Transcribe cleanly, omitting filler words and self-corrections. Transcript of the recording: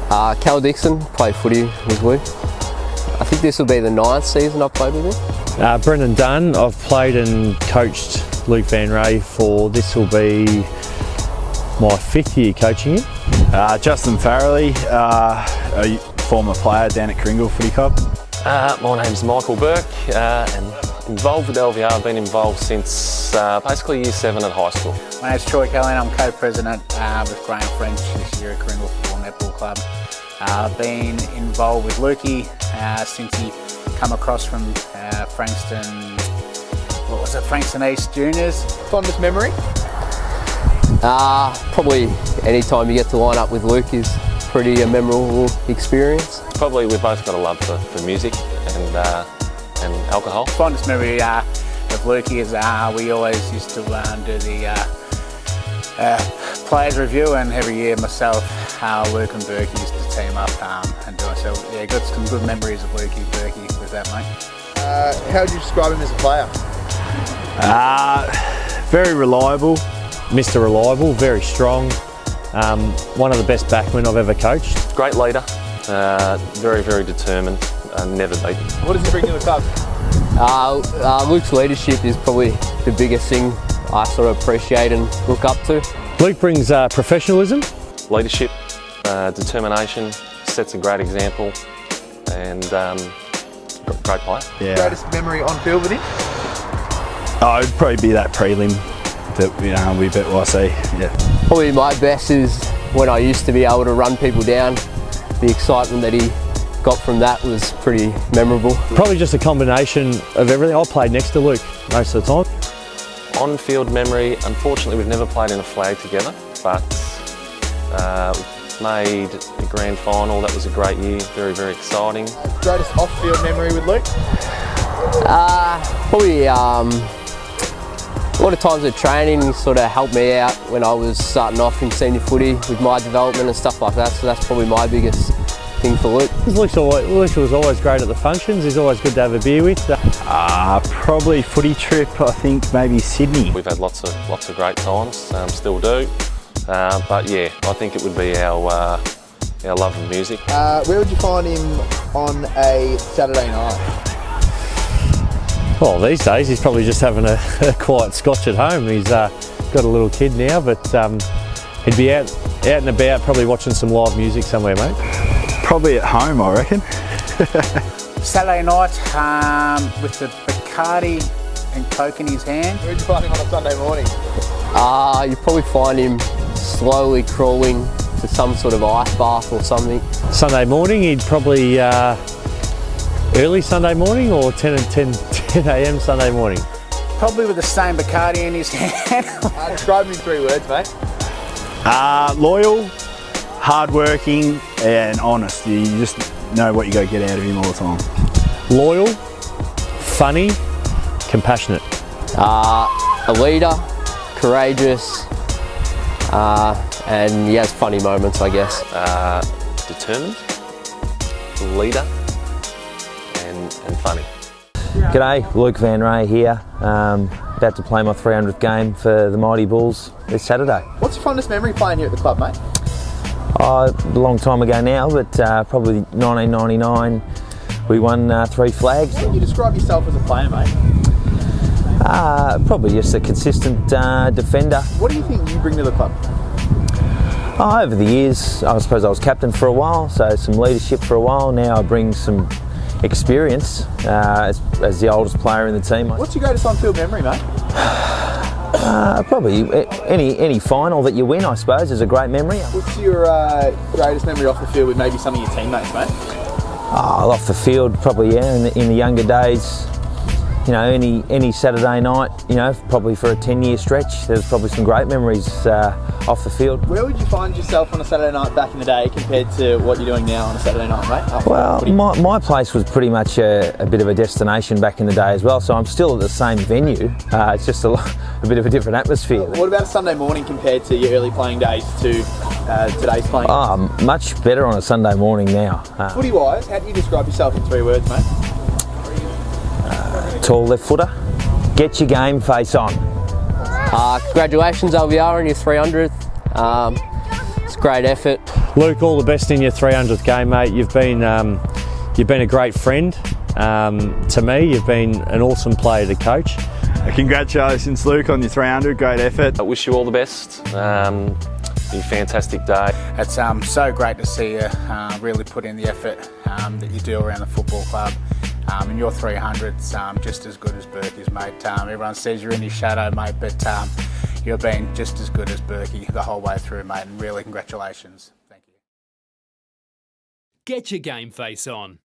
Cal Dixon, played footy with Luke. I think this will be the 9th season I've played with him. Brendan Dunn, I've played and coached Luke Van Ray for, this will be my 5th year coaching him. Justin Farrelly, a former player down at Kringle Footy Club. My name's Michael Burke and involved with LVR. I've been involved since basically year 7 at high school. My name's Troy Kelly and I'm co-president with Graham French this year at Kringle Football Netball Club. I've been involved with Lukey since he come across from Frankston, what was it, Frankston East Juniors. Fondest memory? Probably any time you get to line up with Luke is pretty a memorable experience. Probably we've both got a love for music and alcohol. Fondest memory of Lukey is we always used to do the players review, and every year myself, Luke and Berkey used to team up and do it. So yeah, got some good memories of Lukey Berkey with that, mate. How would you describe him as a player? Very reliable. Mr. Reliable, very strong. One of the best backmen I've ever coached. Great leader, very, very determined, never beaten. What does he bring to the club? Luke's leadership is probably the biggest thing I sort of appreciate and look up to. Luke brings professionalism. Leadership, determination, sets a great example, and great player. Yeah. Greatest memory on field with him? Oh, it'd probably be that prelim that we beat YC. Yeah. Probably my best is when I used to be able to run people down. The excitement that he got from that was pretty memorable. Probably just a combination of everything. I played next to Luke most of the time. On-field memory, unfortunately we've never played in a flag together, but made the grand final. That was a great year, very, very exciting. Greatest off-field memory with Luke? Probably a lot of times at training, he sort of helped me out when I was starting off in senior footy with my development and stuff like that, so that's probably my biggest thing for Luke. Luke was always great at the functions. He's always good to have a beer with. Probably footy trip, I think maybe Sydney. We've had lots of great times, still do, but yeah, I think it would be our love of music. Where would you find him on a Saturday night? Well, these days he's probably just having a quiet scotch at home. He's got a little kid now, but he'd be out and about, probably watching some live music somewhere, mate. Probably at home, I reckon. Saturday night with the Bacardi and Coke in his hand. Where would you find him on a Sunday morning? You'd probably find him slowly crawling to some sort of ice bath or something. Sunday morning, he'd probably early Sunday morning or 10 a.m. Sunday morning. Probably with the same Bacardi in his hand. Describe him in 3 words, mate. Loyal, hardworking, and honest. You just know what you got to get out of him all the time. Loyal, funny, compassionate. A leader, courageous, and he has funny moments, I guess. Determined, leader, and funny. G'day, Luke Van Ray here. About to play my 300th game for the Mighty Bulls this Saturday. What's your fondest memory playing here at the club, mate? A long time ago now, but probably 1999. We won 3 flags. How would you describe yourself as a player, mate? Probably just a consistent defender. What do you think you bring to the club? Over the years, I suppose I was captain for a while, so some leadership for a while. Now I bring some experience as the oldest player in the team. What's your greatest on-field memory, mate? Probably any final that you win, I suppose, is a great memory. What's your greatest memory off the field with maybe some of your teammates, mate? Off the field, probably, yeah. In the younger days, you know, any Saturday night, you know, probably for a 10-year stretch, there's probably some great memories off the field. Where would you find yourself on a Saturday night back in the day compared to what you're doing now on a Saturday night, mate? Well, my place was pretty much a bit of a destination back in the day as well, so I'm still at the same venue. It's just a bit of a different atmosphere. What about a Sunday morning compared to your early playing days to today's playing days? Much better on a Sunday morning now. Footy-wise, how do you describe yourself in 3 words, mate? Tall left footer, get your game face on. Congratulations LVR on your 300th. It's a great effort. Luke, all the best in your 300th game, mate. You've been a great friend to me. You've been an awesome player to coach. Congratulations, Luke, on your 300. Great effort. I wish you all the best. Be a fantastic day. It's so great to see you really put in the effort that you do around the football club. And your 300's just as good as Berkey's, mate. Everyone says you're in his shadow, mate, but you've been just as good as Berkey the whole way through, mate, and really congratulations. Thank you. Get your game face on.